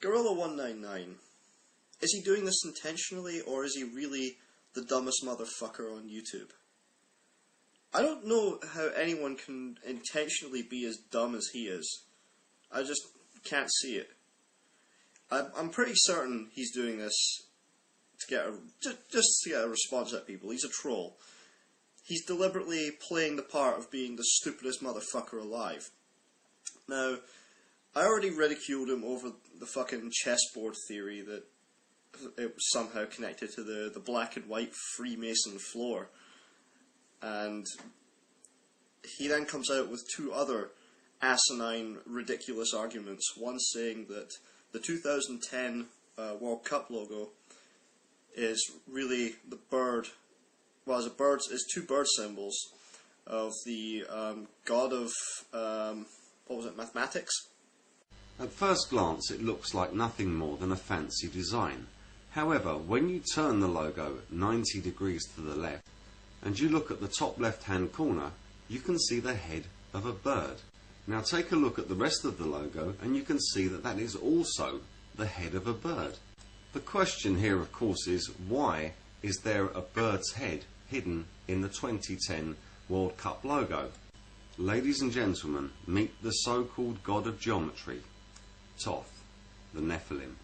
Gorilla199, is he doing this intentionally, or is he really the dumbest motherfucker on YouTube? I don't know how anyone can intentionally be as dumb as he is. I just can't see it. I'm pretty certain he's doing this to get just to get a response at people. He's a troll. He's deliberately playing the part of being the stupidest motherfucker alive. Now, I already ridiculed him over the fucking chessboard theory that it was somehow connected to the black and white Freemason floor. And he then comes out with two other asinine, ridiculous arguments. One saying that the 2010 World Cup logo is really the bird, well, is two bird symbols of the god of, what was it, mathematics? At first glance it looks like nothing more than a fancy design. However, when you turn the logo 90 degrees to the left and you look at the top left hand corner, you can see the head of a bird. Now take a look at the rest of the logo and you can see that that is also the head of a bird. The question here of course is, why is there a bird's head hidden in the 2010 World Cup logo? Ladies and gentlemen, meet the so-called god of geometry, Thoth, the Nephilim.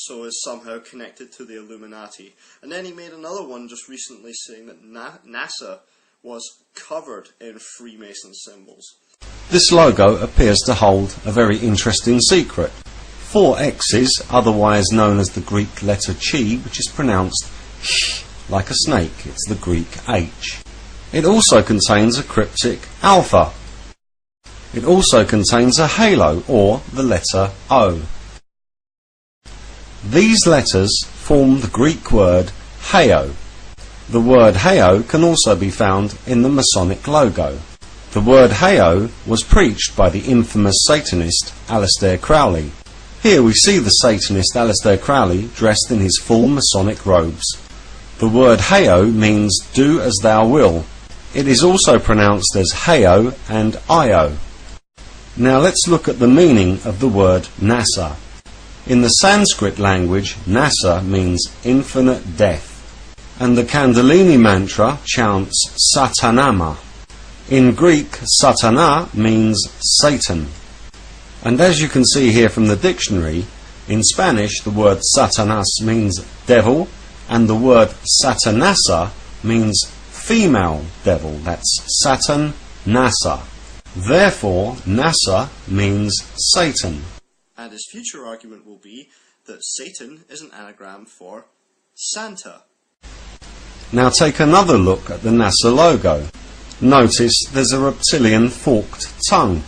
So is somehow connected to the Illuminati. And then he made another one just recently saying that NASA was covered in Freemason symbols. This logo appears to hold a very interesting secret. 4 X's, otherwise known as the Greek letter chi, which is pronounced sh like a snake. It's the Greek H. It also contains a cryptic alpha. It also contains a halo, or the letter O. These letters form the Greek word heo. The word heo can also be found in the Masonic logo. The word heo was preached by the infamous Satanist Aleister Crowley. Here we see the Satanist Aleister Crowley dressed in his full Masonic robes. The word heo means do as thou will. It is also pronounced as heo and io. Now let's look at the meaning of the word NASA. In the Sanskrit language, NASA means infinite death, and the Kundalini mantra chants Satanama. In Greek, Satana means Satan. And as you can see here from the dictionary, in Spanish the word Satanas means devil, and the word Satanasa means female devil. That's Satan, Nasa. Therefore, NASA means Satan. And his future argument will be that Satan is an anagram for Santa. Now take another look at the NASA logo. Notice there's a reptilian forked tongue.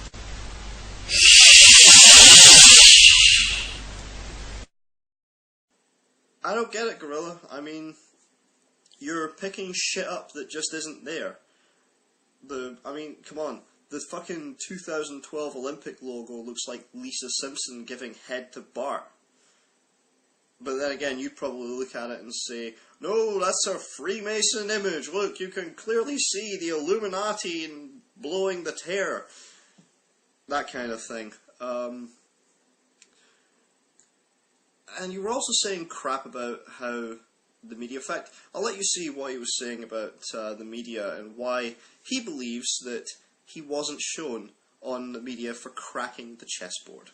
I don't get it, Gorilla. I mean, you're picking shit up that just isn't there. Come on. The fucking 2012 Olympic logo looks like Lisa Simpson giving head to Bart. But then again, you'd probably look at it and say, no, that's a Freemason image. Look, you can clearly see the Illuminati blowing the tear. That kind of thing. And you were also saying crap about how the media... In fact, I'll let you see what he was saying about the media and why he believes that he wasn't shown on the media for cracking the chessboard.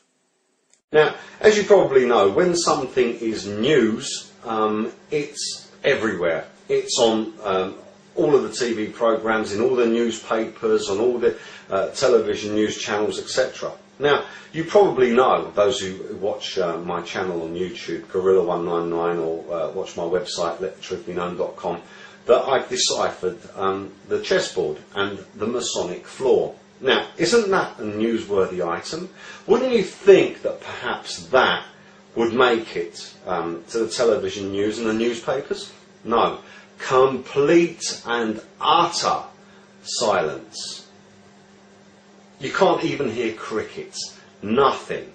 Now, as you probably know, when something is news, it's everywhere. It's on all of the TV programmes, in all the newspapers, on all the television news channels, etc. Now, you probably know, those who watch my channel on YouTube, Gorilla199, or watch my website, LetTheTruthBeKnown.com, that I've deciphered the chessboard and the Masonic floor. Now, isn't that a newsworthy item? Wouldn't you think that perhaps that would make it to the television news and the newspapers? No. Complete and utter silence. You can't even hear crickets. Nothing.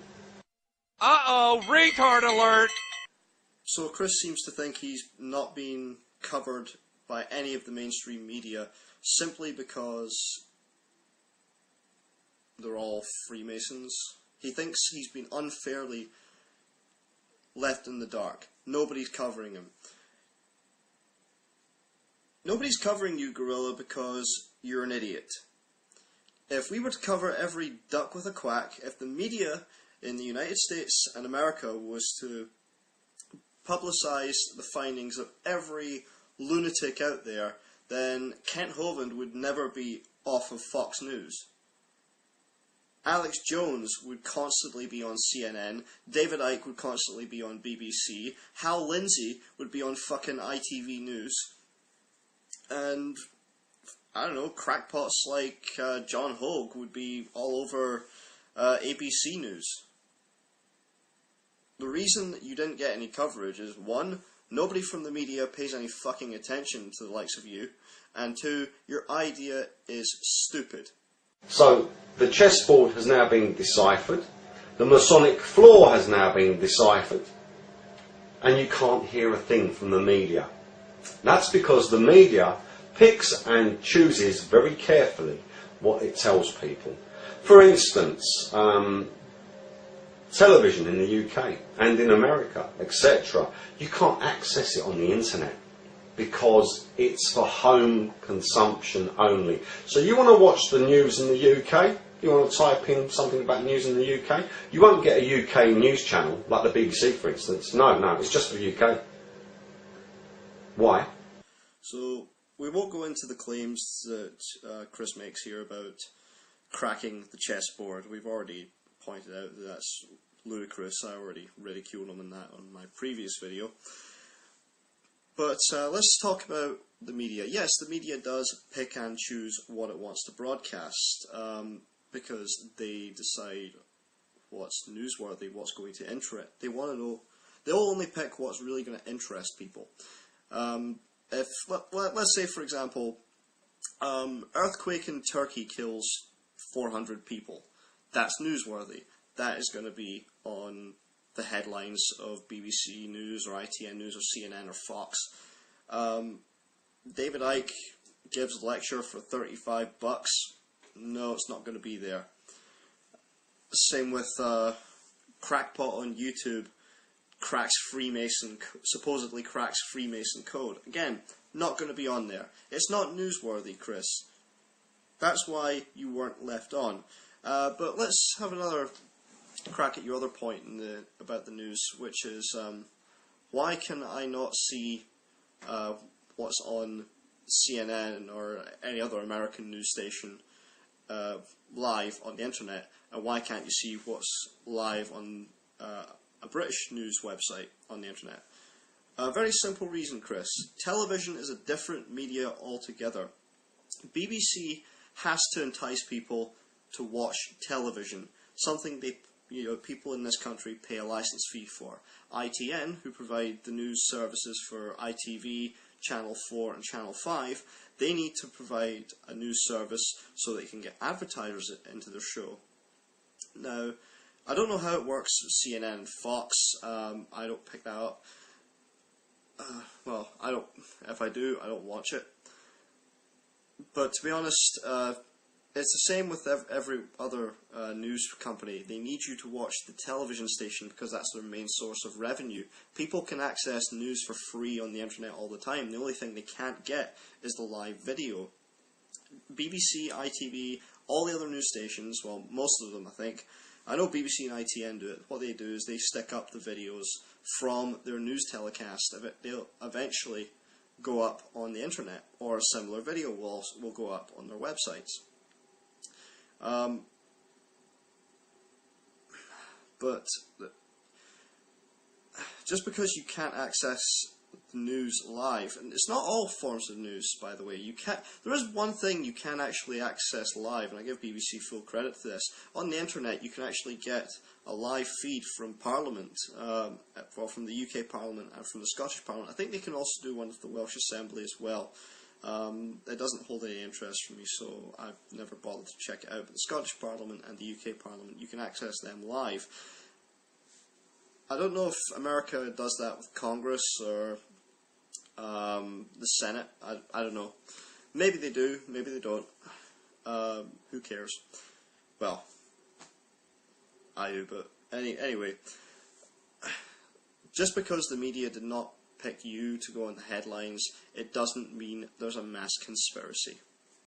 Uh-oh, retard alert! So Chris seems to think he's not being covered by any of the mainstream media simply because they're all Freemasons. He thinks he's been unfairly left in the dark. Nobody's covering him. Nobody's covering you, Gorilla, because you're an idiot. If we were to cover every duck with a quack, if the media in the United States and America was to publicise the findings of every lunatic out there, then Kent Hovind would never be off of Fox News. Alex Jones would constantly be on CNN, David Icke would constantly be on BBC, Hal Lindsey would be on fucking ITV News, and, I don't know, crackpots like John Hogue would be all over ABC News. The reason that you didn't get any coverage is, one, nobody from the media pays any fucking attention to the likes of you, and two, your idea is stupid. So, the chessboard has now been deciphered, the Masonic floor has now been deciphered, and you can't hear a thing from the media. That's because the media picks and chooses very carefully what it tells people. For instance, television in the UK and in America, etc. You can't access it on the internet because it's for home consumption only. So you want to watch the news in the UK, you want to type in something about news in the UK, you won't get a UK news channel, like the BBC for instance. No, it's just for the UK. Why? So, we won't go into the claims that Chris makes here about cracking the chessboard. We've already pointed out that that's ludicrous. I already ridiculed him in that on my previous video. But let's talk about the media. Yes, the media does pick and choose what it wants to broadcast because they decide what's newsworthy, what's going to interest. They want to know. They'll only pick what's really going to interest people. If let's say, for example, earthquake in Turkey kills 400 people, that's newsworthy. That is going to be on the headlines of BBC News or ITN News or CNN or Fox. David Icke gives a lecture for $35. No, it's not going to be there. Same with crackpot on YouTube supposedly cracks Freemason code. Again, not going to be on there. It's not newsworthy, Chris. That's why you weren't left on. But let's have another crack at your other point about the news, which is why can I not see what's on CNN or any other American news station live on the internet, and why can't you see what's live on a British news website on the internet? A very simple reason, Chris. Television is a different media altogether. BBC has to entice people to watch television, something people in this country pay a license fee for. ITN, who provide the news services for ITV, Channel 4 and Channel 5, they need to provide a news service so they can get advertisers into their show. Now, I don't know how it works with CNN and Fox. I don't pick that up. Well, I don't. If I do, I don't watch it. But to be honest, it's the same with every other news company. They need you to watch the television station because that's their main source of revenue. People can access news for free on the internet all the time. The only thing they can't get is the live video. BBC, ITV, all the other news stations, well, most of them I think, I know BBC and ITN do it. What they do is they stick up the videos from their news telecast. They'll eventually go up on the internet, or a similar video will go up on their websites. But just because you can't access the news live, and it's not all forms of news, by the way. There is one thing you can actually access live, and I give BBC full credit to this. On the internet, you can actually get a live feed from Parliament, well, from the UK Parliament and from the Scottish Parliament. I think they can also do one with the Welsh Assembly as well. It doesn't hold any interest for me, so I've never bothered to check it out. But the Scottish Parliament and the UK Parliament, you can access them live. I don't know if America does that with Congress or the Senate. I don't know. Maybe they do, maybe they don't. Who cares? Well, but anyway, just because the media did not pick you to go on the headlines, it doesn't mean there's a mass conspiracy.